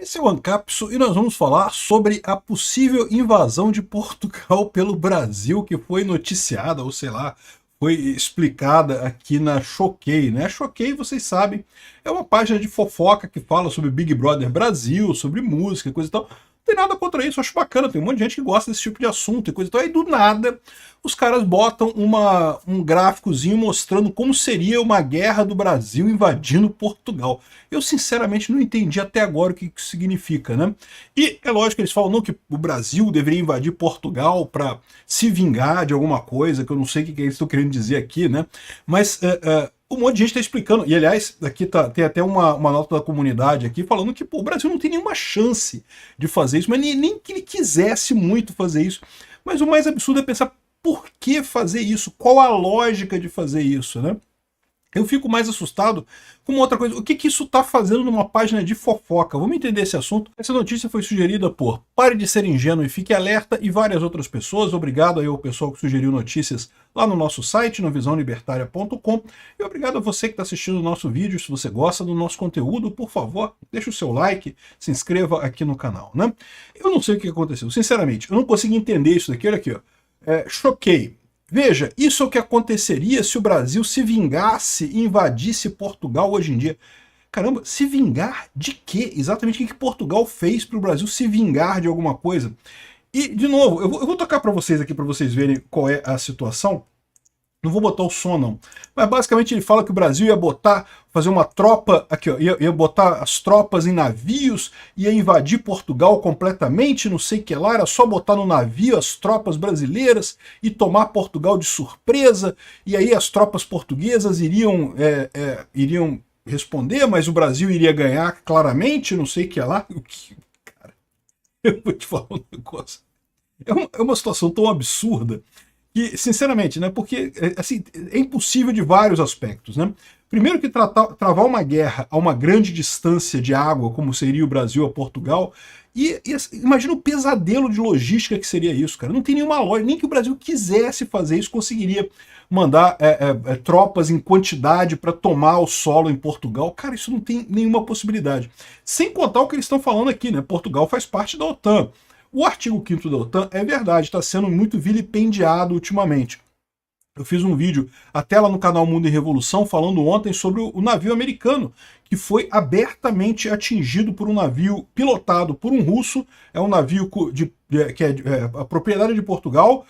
Esse é o Ancapso e nós vamos falar sobre a possível invasão de Portugal pelo Brasil, que foi noticiada, ou sei lá, foi explicada aqui na Choquei, né? A Choquei, vocês sabem, é uma página de fofoca que fala sobre Big Brother Brasil, sobre música, coisa e tal. Não tem nada contra isso, eu acho bacana, tem um monte de gente que gosta desse tipo de assunto e coisa e tal. Aí do nada, os caras botam um gráficozinho mostrando como seria uma guerra do Brasil invadindo Portugal. Eu sinceramente não entendi até agora o que isso significa, né? E é lógico que eles falam não, que o Brasil deveria invadir Portugal para se vingar de alguma coisa, que eu não sei o que eles estão querendo dizer aqui, né? Mas um monte de gente está explicando, e aliás, aqui tem até uma nota da comunidade aqui falando que pô, o Brasil não tem nenhuma chance de fazer isso, mas nem que ele quisesse muito fazer isso. Mas o mais absurdo é pensar por que fazer isso, qual a lógica de fazer isso, né? Eu fico mais assustado com uma outra coisa. O que isso está fazendo numa página de fofoca? Vamos entender esse assunto. Essa notícia foi sugerida por Pare de Ser Ingênuo e Fique Alerta e várias outras pessoas. Obrigado aí ao pessoal que sugeriu notícias lá no nosso site, no visãolibertaria.com. E obrigado a você que está assistindo o nosso vídeo. Se você gosta do nosso conteúdo, por favor, deixa o seu like, se inscreva aqui no canal, né? Eu não sei o que aconteceu. Sinceramente, eu não consegui entender isso daqui. Olha aqui, ó. Choquei. Veja, isso é o que aconteceria se o Brasil se vingasse e invadisse Portugal hoje em dia. Caramba, se vingar de quê? Exatamente o que Portugal fez para o Brasil se vingar de alguma coisa? E, de novo, eu vou tocar para vocês aqui, para vocês verem qual é a situação. Não vou botar o som, não. Mas basicamente ele fala que o Brasil ia fazer uma tropa, aqui ó, ia botar as tropas em navios, ia invadir Portugal completamente, não sei o que lá, era só botar no navio as tropas brasileiras e tomar Portugal de surpresa, e aí as tropas portuguesas iriam responder, mas o Brasil iria ganhar claramente, não sei o que lá. Cara, eu vou te falar um negócio. É uma situação tão absurda. E, sinceramente, né, porque assim, é impossível de vários aspectos, né? Primeiro que travar uma guerra a uma grande distância de água, como seria o Brasil a Portugal, imagina o pesadelo de logística que seria isso, cara. Não tem nenhuma lógica, nem que o Brasil quisesse fazer isso, conseguiria mandar tropas em quantidade para tomar o solo em Portugal. Cara, isso não tem nenhuma possibilidade. Sem contar o que eles estão falando aqui, né? Portugal faz parte da OTAN. O artigo 5º da OTAN, é verdade, está sendo muito vilipendiado ultimamente. Eu fiz um vídeo até lá no canal Mundo em Revolução falando ontem sobre o navio americano, que foi abertamente atingido por um navio pilotado por um russo. É um navio que é a propriedade de Portugal,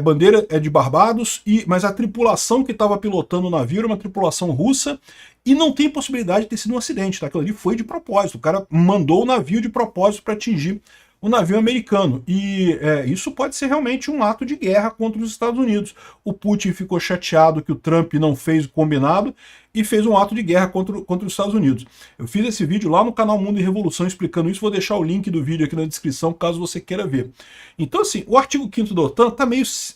bandeira é de Barbados, mas a tripulação que estava pilotando o navio era uma tripulação russa, e não tem possibilidade de ter sido um acidente, tá? Aquilo ali foi de propósito, o cara mandou o navio de propósito para atingir o navio americano. E isso pode ser realmente um ato de guerra contra os Estados Unidos. O Putin ficou chateado que o Trump não fez o combinado e fez um ato de guerra contra os Estados Unidos. Eu fiz esse vídeo lá no canal Mundo e Revolução explicando isso, vou deixar o link do vídeo aqui na descrição, caso você queira ver. Então assim, o artigo 5º da OTAN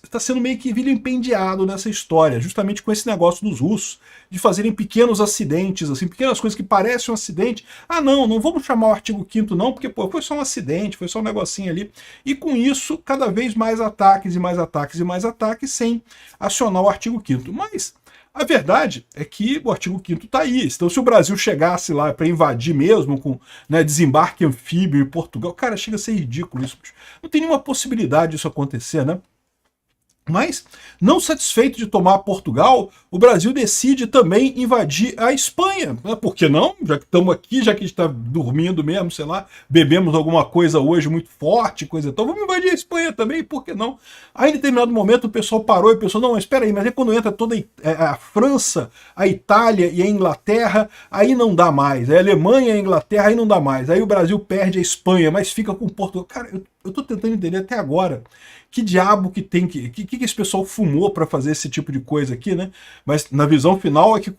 está sendo meio que vilipendiado nessa história, justamente com esse negócio dos russos, de fazerem pequenos acidentes, assim, pequenas coisas que parecem um acidente. Ah não vamos chamar o artigo 5º não, porque pô, foi só um acidente, foi só um negocinho ali. E com isso, cada vez mais ataques e mais ataques e mais ataques sem acionar o artigo 5º. Mas a verdade é que o artigo 5º está aí. Então, se o Brasil chegasse lá para invadir mesmo, com desembarque anfíbio em Portugal, cara, chega a ser ridículo isso. Não tem nenhuma possibilidade disso acontecer, né? Mas, não satisfeito de tomar Portugal, o Brasil decide também invadir a Espanha. Por que não? Já que estamos aqui, já que a gente está dormindo mesmo, sei lá, bebemos alguma coisa hoje muito forte, coisa e tal, vamos invadir a Espanha também, por que não? Aí, em determinado momento, o pessoal parou e pensou, não, mas espera aí, mas é quando entra toda a França, a Itália e a Inglaterra, aí não dá mais. A Alemanha e a Inglaterra, aí não dá mais. Aí o Brasil perde a Espanha, mas fica com Portugal. Cara, eu tô tentando entender até agora que diabo que tem que esse pessoal fumou para fazer esse tipo de coisa aqui, né? Mas na visão final é que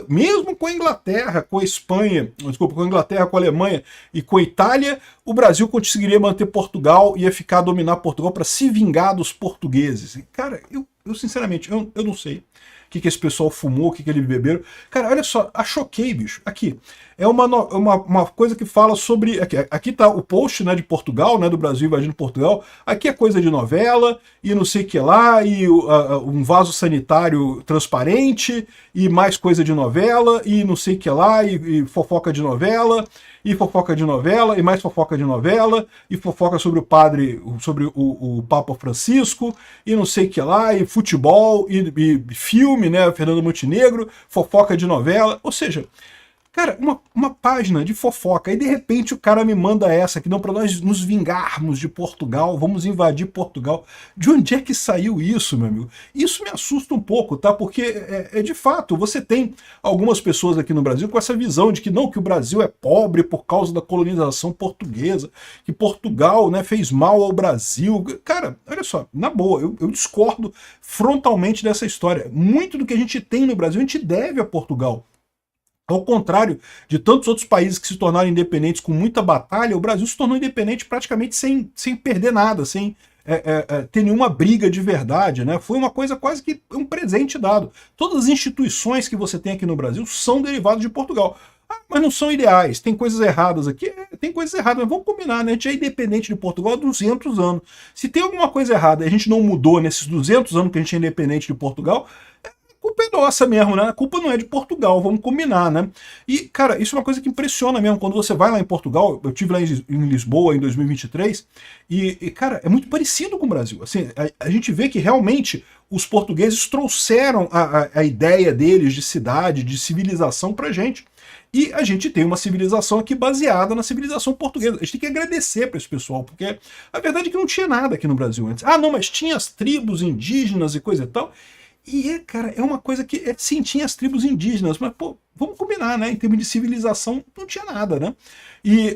mesmo com a Inglaterra, com a Espanha, desculpa, com a Inglaterra, com a Alemanha e com a Itália, o Brasil conseguiria manter Portugal, ia ficar a dominar Portugal para se vingar dos portugueses. Cara, eu sinceramente, eu não sei o que esse pessoal fumou, o que eles beberam. Cara, olha só, a Choquei, bicho, aqui. É uma coisa que fala sobre... Aqui tá o post, né, de Portugal, né, do Brasil invadindo Portugal. Aqui é coisa de novela, e não sei o que lá, e um vaso sanitário transparente, e mais coisa de novela, e não sei o que lá, e fofoca de novela, e fofoca de novela, e mais fofoca de novela, e fofoca sobre o padre, sobre o Papa Francisco, e não sei o que lá, e futebol, e filme, né, Fernando Montenegro, fofoca de novela, ou seja, cara, uma página de fofoca, e de repente o cara me manda essa, que não, para nós nos vingarmos de Portugal, vamos invadir Portugal. De onde é que saiu isso, meu amigo? Isso me assusta um pouco, tá? Porque de fato, você tem algumas pessoas aqui no Brasil com essa visão de que não, que o Brasil é pobre por causa da colonização portuguesa, que Portugal, né, fez mal ao Brasil. Cara, olha só, na boa, eu discordo frontalmente dessa história. Muito do que a gente tem no Brasil, a gente deve a Portugal. Ao contrário de tantos outros países que se tornaram independentes com muita batalha, o Brasil se tornou independente praticamente sem perder nada, sem ter nenhuma briga de verdade, né? Foi uma coisa quase que um presente dado. Todas as instituições que você tem aqui no Brasil são derivadas de Portugal. Ah, mas não são ideais, tem coisas erradas aqui? Tem coisas erradas, mas vamos combinar, né? A gente é independente de Portugal há 200 anos. Se tem alguma coisa errada e a gente não mudou nesses 200 anos que a gente é independente de Portugal, a culpa é nossa mesmo, né? A culpa não é de Portugal, vamos combinar, né? E, cara, isso é uma coisa que impressiona mesmo. Quando você vai lá em Portugal, eu estive lá em Lisboa em 2023, cara, é muito parecido com o Brasil. Assim, a gente vê que realmente os portugueses trouxeram a ideia deles de cidade, de civilização pra gente. E a gente tem uma civilização aqui baseada na civilização portuguesa. A gente tem que agradecer para esse pessoal, porque a verdade é que não tinha nada aqui no Brasil antes. Ah, não, mas tinha as tribos indígenas e coisa e tal. E, cara, é uma coisa que, sim, tinha as tribos indígenas, mas, pô, vamos combinar, né? Em termos de civilização, não tinha nada, né? E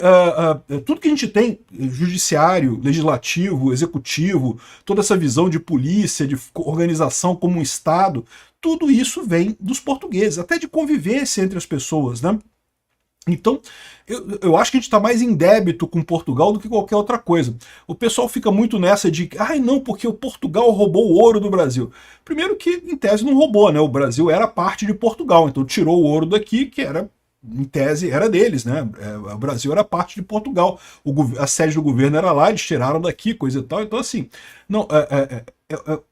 tudo que a gente tem, judiciário, legislativo, executivo, toda essa visão de polícia, de organização como um Estado, tudo isso vem dos portugueses, até de convivência entre as pessoas, né? Então, eu acho que a gente está mais em débito com Portugal do que qualquer outra coisa. O pessoal fica muito nessa de, ai não, porque o Portugal roubou o ouro do Brasil. Primeiro que, em tese, não roubou, né? O Brasil era parte de Portugal, então tirou o ouro daqui, que era, em tese, era deles, né? O Brasil era parte de Portugal. A sede do governo era lá, eles tiraram daqui, coisa e tal. Então, assim, não,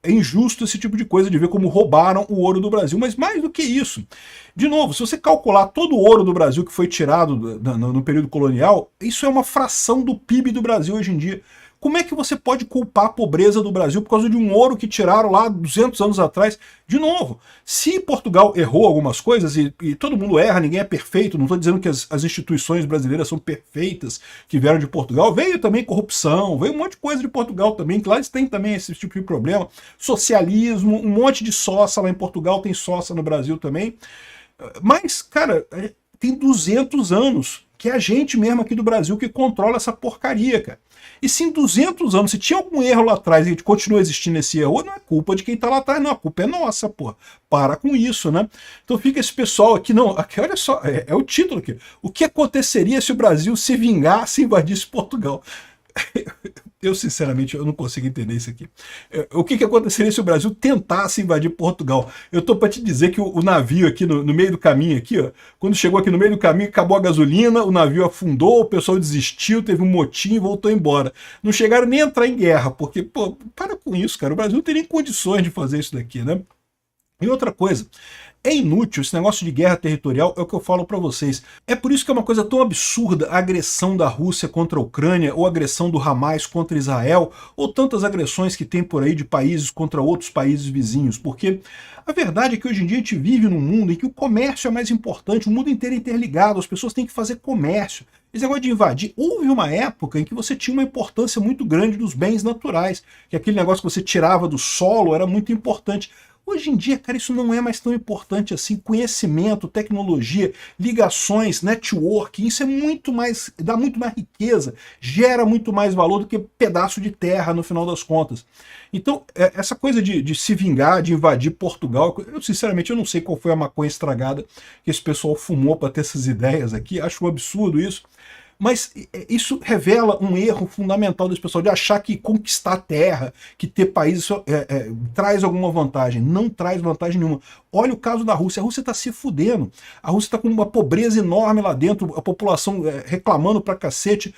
é injusto esse tipo de coisa de ver como roubaram o ouro do Brasil. Mas mais do que isso, de novo, se você calcular todo o ouro do Brasil que foi tirado no período colonial, isso é uma fração do PIB do Brasil hoje em dia. Como é que você pode culpar a pobreza do Brasil por causa de um ouro que tiraram lá 200 anos atrás? De novo, se Portugal errou algumas coisas, e todo mundo erra, ninguém é perfeito, não estou dizendo que as instituições brasileiras são perfeitas, que vieram de Portugal, veio também corrupção, veio um monte de coisa de Portugal também, que lá eles têm também esse tipo de problema, socialismo, um monte de sócia lá em Portugal, tem sócia no Brasil também. Mas, cara, tem 200 anos que é a gente mesmo aqui do Brasil que controla essa porcaria, cara. E se em 200 anos, se tinha algum erro lá atrás e a gente continua existindo esse erro, não é culpa de quem tá lá atrás, não, a culpa é nossa, pô. Para com isso, né? Então fica esse pessoal aqui, não, aqui, olha só, é o título aqui. O que aconteceria se o Brasil se vingasse e invadisse Portugal? Eu, sinceramente, eu não consigo entender isso aqui. O que aconteceria se o Brasil tentasse invadir Portugal? Eu tô para te dizer que o navio aqui no meio do caminho, aqui, ó, quando chegou aqui no meio do caminho, acabou a gasolina, o navio afundou, o pessoal desistiu, teve um motim e voltou embora. Não chegaram nem a entrar em guerra, porque, pô, para com isso, cara. O Brasil não tem nem condições de fazer isso daqui, né? E outra coisa, é inútil, esse negócio de guerra territorial é o que eu falo para vocês. É por isso que é uma coisa tão absurda a agressão da Rússia contra a Ucrânia, ou a agressão do Hamas contra Israel, ou tantas agressões que tem por aí de países contra outros países vizinhos, porque a verdade é que hoje em dia a gente vive num mundo em que o comércio é mais importante, o mundo inteiro é interligado, as pessoas têm que fazer comércio. Esse negócio de invadir, houve uma época em que você tinha uma importância muito grande dos bens naturais, que aquele negócio que você tirava do solo era muito importante. Hoje em dia, cara, isso não é mais tão importante assim. Conhecimento, tecnologia, ligações, networking, isso é muito mais, dá muito mais riqueza, gera muito mais valor do que pedaço de terra no final das contas. Então, essa coisa de se vingar, de invadir Portugal, eu sinceramente eu não sei qual foi a maconha estragada que esse pessoal fumou para ter essas ideias aqui, acho um absurdo isso. Mas isso revela um erro fundamental desse pessoal de achar que conquistar a terra, que ter país traz alguma vantagem. Não traz vantagem nenhuma. Olha o caso da Rússia. A Rússia está se fudendo. A Rússia está com uma pobreza enorme lá dentro, a população reclamando pra cacete,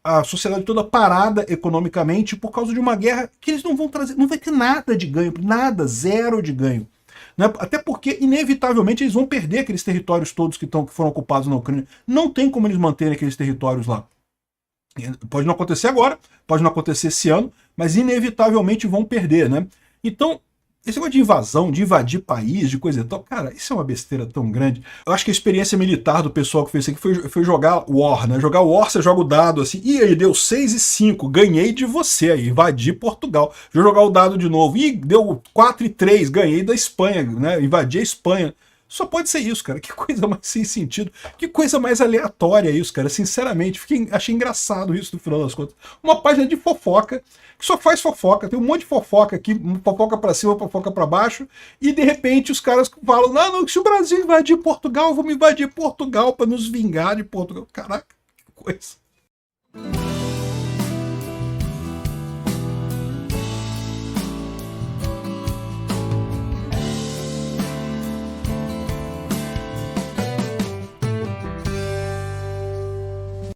a sociedade toda parada economicamente por causa de uma guerra que eles não vão trazer, não vai ter nada de ganho, nada, zero de ganho. né? Até porque, inevitavelmente, eles vão perder aqueles territórios todos que foram ocupados na Ucrânia. Não tem como eles manterem aqueles territórios lá. Pode não acontecer agora, pode não acontecer esse ano, mas inevitavelmente vão perder, né? Então, esse negócio de invasão, de invadir país, de coisa e tal, cara, isso é uma besteira tão grande. Eu acho que a experiência militar do pessoal que fez isso aqui foi jogar War, né? Jogar War, você joga o dado assim, e aí deu 6 e 5, ganhei de você aí, invadi Portugal. Vou jogar o dado de novo, e deu 4 e 3, ganhei da Espanha, né? Invadi a Espanha. Só pode ser isso, cara. Que coisa mais sem sentido. Que coisa mais aleatória isso, cara. Sinceramente, achei engraçado isso no final das contas. Uma página de fofoca, que só faz fofoca. Tem um monte de fofoca aqui, fofoca pra cima, fofoca pra baixo. E de repente os caras falam, não, se o Brasil invadir Portugal, vamos invadir Portugal pra nos vingar de Portugal. Caraca, que coisa.